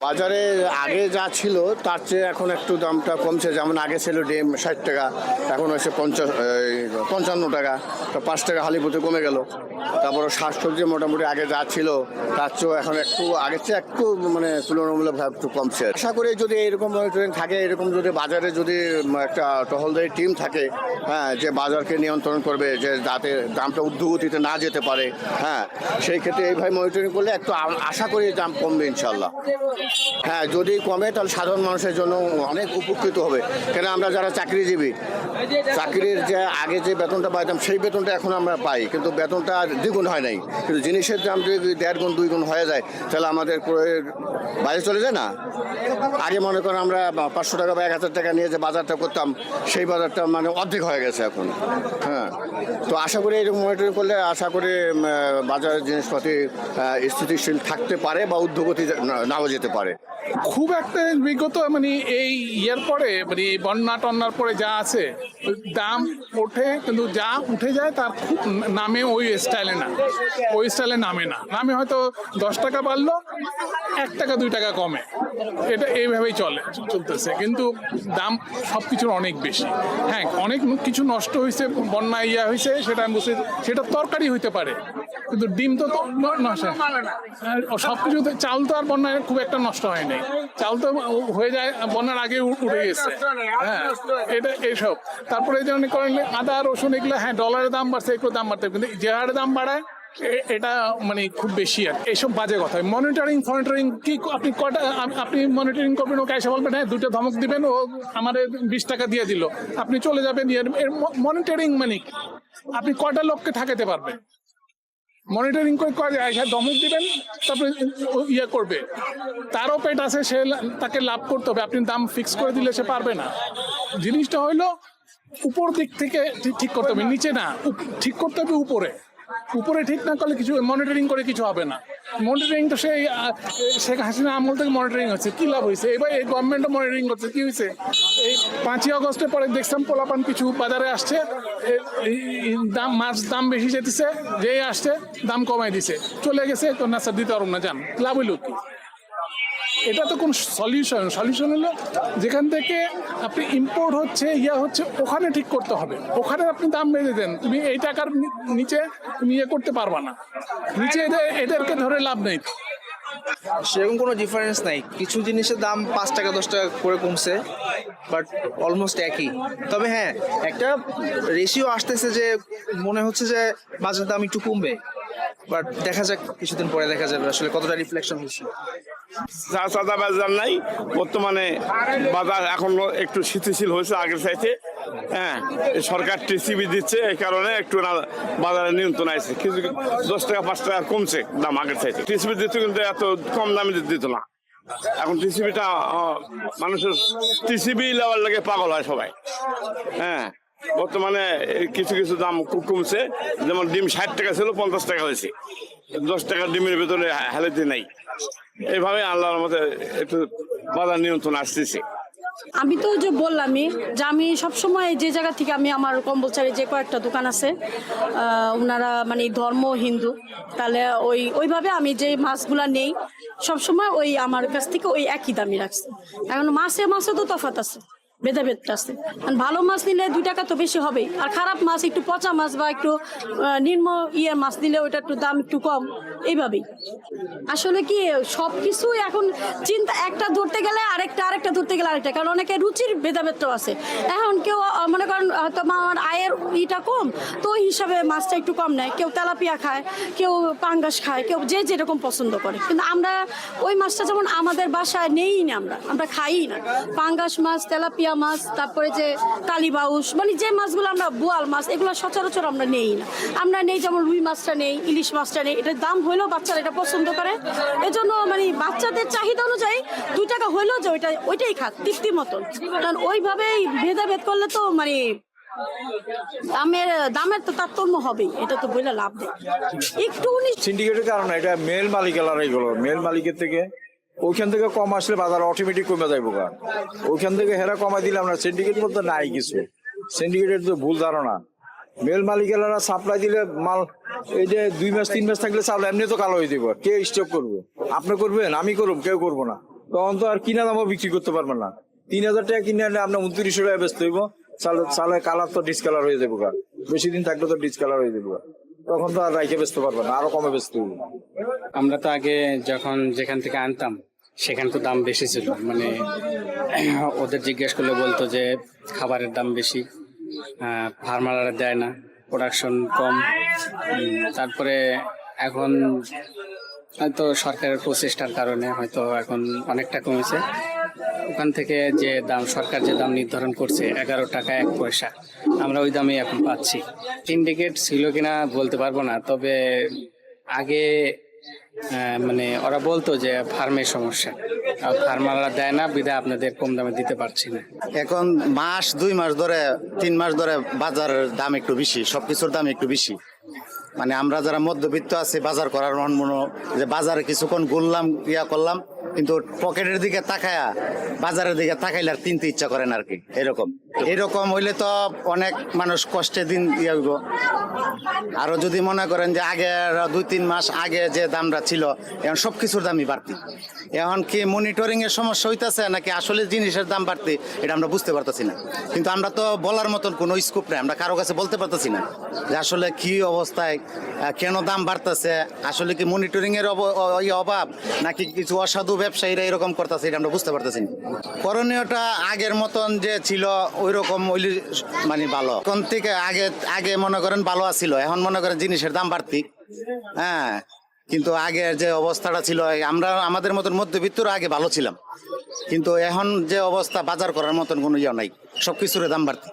বাজারে আগে যা ছিল তার চেয়ে এখন একটু দামটা কমছে। যেমন আগে ছিল ডিম 60 টাকা, এখন হচ্ছে 55 টাকা, তো 5 টাকা হালিপতি কমে গেল। তারপরে শাকসবজি মোটামুটি আগে যা ছিল তার চেয়েও এখন একটু আগের চেয়ে একটু মানে তুলনামূলকভাবে একটু কমছে। আশা করি যদি এরকম মনিটরিং থাকে, এরকম যদি বাজারে যদি একটা টহলদারি টিম থাকে, হ্যাঁ, যে বাজারকে নিয়ন্ত্রণ করবে, যে যাতে দামটা ঊর্ধ্বগতিতে না যেতে পারে, হ্যাঁ, সেই ক্ষেত্রে এইভাবে মনিটরিং করলে একটু আশা করি দাম কমবে ইনশাল্লাহ। হ্যাঁ, যদি কমে তাহলে সাধারণ মানুষের জন্য অনেক উপকৃত হবে। কেন আমরা যারা চাকরিজীবী, চাকরির যে আগে যে বেতনটা পাইতাম সেই বেতনটা এখন আমরা পাই, কিন্তু বেতনটা দ্বিগুণ হয় নাই। কিন্তু জিনিসের দাম যদি 1.5 গুণ 2 গুণ হয়ে যায় তাহলে আমাদের বাইরে চলে যায় না। আগে মনে করেন আমরা 500 টাকা বা 1000 টাকা নিয়ে যে বাজারটা করতাম, সেই বাজারটা মানে অর্ধেক হয়ে গেছে এখন। হ্যাঁ, তো আশা করি এরকম মনিটরিং করলে আশা করি বাজারের জিনিসপাতি স্থিতিশীল থাকতে পারে বা ঊর্ধ্বগতি নাও যেতে পারে। খুব একটা বিগত মানে এই ইয়ের পরে মানে বন্যা টন্যার পরে যা আছে দাম ওঠে, কিন্তু যা উঠে যায় তার খুব নামে ওই স্টাইলে না, ওই স্টাইলে নামে না, নামে হয়তো 10 টাকা বাড়লো, 1 টাকা 2 টাকা কমে, এটা এইভাবেই চলতেছে। কিন্তু দাম সব কিছুর অনেক বেশি। হ্যাঁ, অনেক কিছু নষ্ট হয়েছে, বন্যা ইয়া হয়েছে, সেটা আমি বুঝতে, সেটা তরকারি হইতে পারে, কিন্তু ডিম তো নষ্ট সব কিছু। চাল তো আর বন্যায় খুব একটা নষ্ট হয় নাই, চাল তো হয়ে যায় বন্যার আগে উঠে গেছে। হ্যাঁ, এটা এইসব। তারপরে এই জন্য করেন আদা রসুন এগুলো, হ্যাঁ ডলারের দাম বাড়ছে, একটু দাম বাড়তে, কিন্তু যে হারে দাম বাড়ায় এটা মানে খুব বেশি। আর এইসব বাজে কথা। মনিটরিং কি আপনি কটা আপনি মনিটরিং করবেন, ওকে এসে বলবেন হ্যাঁ 2টা ধমক দিবেন, ও আমার 20 টাকা দিয়ে দিল, আপনি চলে যাবেন। মনিটরিং মানে আপনি কটা লোককে ঠাকাতে পারবেন? মনিটরিং করে ধমক দিবেন, তারপরে ইয়ে করবে, তারও পেট আছে, সে তাকে লাভ করতে হবে। আপনি দাম ফিক্স করে দিলে সে পারবে না। জিনিসটা হইলো উপর দিক থেকে ঠিক করতে হবে, নিচে না, ঠিক করতে হবে উপরে। উপরে ঠিক না করলে কিছু, মনিটরিং করে কিছু হবে না। মনিটরিং তো সেই শেখ হাসিনা আমল থেকে মনিটরিং হচ্ছে, কি লাভ হয়েছে? এবার এই গভর্নমেন্টও মনিটরিং করছে, কি হয়েছে? এই 5ই আগস্টের পরে দেখছিলাম পোলাপান কিছু বাজারে আসছে, দাম মাছ দাম বেশি যেতেছে, যেই আসছে দাম কমাই দিছে, চলে গেছে, তো না স্যার দিতে পারব না, যান, লাভ হইল কি? এটা তো কোন সলিউশন হলো যেখান থেকে আপনি ইম্পোর্ট হচ্ছে ইয়া হচ্ছে ওখানে ঠিক করতে হবে, ওখানে আপনি দাম বেঁধে দেন। তুমি এই টাকার নিচে তুমি ইয়ে করতে পারবা না, নিচে এদেরকে ধরে লাভ নেই। সেরকম কোনো ডিফারেন্স নাই, কিছু জিনিসের দাম 5 টাকা 10 টাকা করে কমছে, বাট অলমোস্ট একই। তবে হ্যাঁ, একটা রেশিও আসতেছে যে মনে হচ্ছে যে মাছের দাম একটু কমবে, বাট দেখা যাক, কিছুদিন পরে দেখা যাবে আসলে কতটা রিফ্লেকশন হচ্ছে। চাঁদা বাজার নাই বর্তমানে, বাজার এখন একটু স্থিতিশীল হয়েছে আগের চাইতে। হ্যাঁ, সরকার টিসিবি দিচ্ছে, এই কারণে একটু বাজারে নিয়ন্ত্রণ আছে। কিছু 10 টাকা 5 টাকা কমছে দাম আগের চাইতে। টিসিবি দিত কিন্তু এত কম দামে দিত না। এখন টিসিবিটা মানুষের টিসিবি লেওয়ার লাগে পাগল হয় সবাই। হ্যাঁ, বর্তমানে কিছু কিছু দাম খুব কমছে। যেমন ডিম 60 টাকা ছিল 50 টাকা হয়েছে, 10 টাকার ডিমের ভেতরে হেলেতে নেই। এইভাবে আল্লাহর মধ্যে একটু বাজার নিয়ন্ত্রণ আসতেছে। আমি তো যে বললামই যে আমি সবসময় যে জায়গা থেকে আমি আমার কম্পালসারি যে কয়েকটা দোকান আছে, ওনারা মানে ধর্ম হিন্দু, তাহলে ওইভাবে আমি যে মাছগুলা নেই সবসময় ওই আমার কাছ থেকে ওই একই দামই রাখছে। এখন মাছে তো তফাৎ আছে, ভেদাভেদটা আছে। ভালো মাছ নিলে 2 টাকা তো বেশি হবেই, আর খারাপ মাছ একটু পচা মাছ বা একটু নিম্ন মাছ নিলে ওইটা একটু দাম একটু কম, এইভাবেই। আসলে কি সবকিছু এখন চিন্তা, একটা ধরতে গেলে আরেকটা ধরতে গেলে আরেকটা, কারণ অনেকে রুচির ভেদাভেদ আছে। এখন কেউ মনে করেন হয়তো আমার আয়ের কম, তো ওই হিসাবে মাছটা একটু কম নেয়, কেউ তেলাপিয়া খায়, কেউ পাঙ্গাস খায়, কেউ যে যেরকম পছন্দ করে। কিন্তু আমরা ওই মাছটা যেমন আমাদের বাসায় নেই না, আমরা খাই না পাঙ্গাস মাছ, তেলাপিয়া মাছ, তারপরে যে কালীবাউস, মানে যে মাছগুলো আমরা বোয়াল মাছ, এগুলো সচরাচর আমরা নেই না। আমরা নেই যেমন রুই মাছটা নেই, ইলিশ মাছটা নেই। এটার দাম হইলেও বাচ্চারা এটা পছন্দ করে, এজন্য মানে বাচ্চাদের চাহিদা অনুযায়ী 2 টাকা হইলেও যে ওইটাই খাক তৃপ্তি মতন। কারণ ওইভাবেই ভেদাভেদ করলে তো মানে দামের তো তারতম্য হবেই, এটা তো বলে লাভ নেই। একটু সিন্ডিকেটের কারণে এটা মেল মালিকেরা, এগুলো মেল মালিকের থেকে ওইখান থেকে কম আসলে বাজার অটোমেটিক কমে যাইব। ওইখান থেকে হেরা কমাই দিলে আমরা সিন্ডিকেট বলতে নাই কিছু। সিন্ডিকেটের তো ভুল ধারণা। মেল মালিকেরা সাপ্লাই দিলে মাল এই যে 2 মাস 3 মাস থাকলে চাল এমনি তো কালো হয়ে যাবে। কে স্টক করবো? আপনি করবেন, আমি করব, কেউ করবো না। তখন তো আর কিনা দামও বিক্রি করতে পারবেন না। 3,000 টাকা কিনে আনলে আপনার 2900 টাকা বেচতে হইব। চালের কালার তো ডিসকালার হয়ে যাবো, বেশি দিন থাকলে তো ডিসকালার হয়ে যাবো, তখন তো আর রাইখে বেচতে পারবেন না, আরো কমে বেচতে হইব। আমরা তো আগে যখন যেখান থেকে আনতাম সেখানে তো দাম বেশি ছিল, মানে ওদের জিজ্ঞেস করলে বলতো যে খাবারের দাম বেশি, ফার্মাররা দেয় না, প্রোডাকশন কম। তারপরে এখন হয়তো সরকারের প্রচেষ্টার কারণে হয়তো এখন অনেকটা কমেছে। ওখান থেকে যে দাম, সরকার যে দাম নির্ধারণ করছে 11 টাকা 1 পয়সা, আমরা ওই দামে এখন পাচ্ছি। সিন্ডিকেট ছিল কিনা বলতে পারবো না, তবে আগে মানে ওরা বলতো যে ফার্মের সমস্যা, আর ফার্মাররা দেয় না, বিধায় আপনাদের কম দামে দিতে পারছি না। এখন মাস 2 মাস ধরে 3 মাস ধরে বাজারের দাম একটু বেশি, সবকিছুর দাম একটু বেশি। মানে আমরা যারা মধ্যবিত্ত আছি, বাজার করার মনে যে বাজারে কিছুক্ষণ ঘুরলাম, ইয়া করলাম, কিন্তু পকেটের দিকে তাকায়া বাজারের দিকে তাকাইলে আর কিনতে ইচ্ছা করেন আর কি। এরকম হইলে তো অনেক মানুষ কষ্টে দিন ইয়ে হইব। আরো যদি মনে করেন যে আগে 2-3 মাস আগে যে দামটা ছিল, এখন সবকিছুর দামই বাড়তি। এখন কি মনিটরিং এর সমস্যা হইতেছে নাকি আসলে জিনিসের দাম বাড়তি, এটা আমরা বুঝতে পারতেছি না। কিন্তু আমরা তো বলার মতন কোনো স্কোপ নেই, আমরা কারো কাছে বলতে পারতেছি না যে আসলে কি অবস্থায় কেন দাম বাড়তেছে, আসলে কি মনিটরিং এর অভাব নাকি কিছু অসাধু ব্যবসায়ীরা এরকম করতেছে, এটা আমরা বুঝতে পারতেছি না। করণীয়টা আগের মতন যে ছিল ওই রকম হইলে মানে ভালো। কোন থেকে আগে মনে করেন ভালো আছিল, এখন মনে করেন জিনিসের দাম বাড়তি। হ্যাঁ, কিন্তু আগের যে অবস্থাটা ছিল, আমরা আমাদের মতন মধ্যবিত্তরা আগে ভালো ছিলাম, কিন্তু এখন যে অবস্থা, বাজার করার মতন কোনো ইয়ে নাই, সবকিছুর দাম বাড়তি।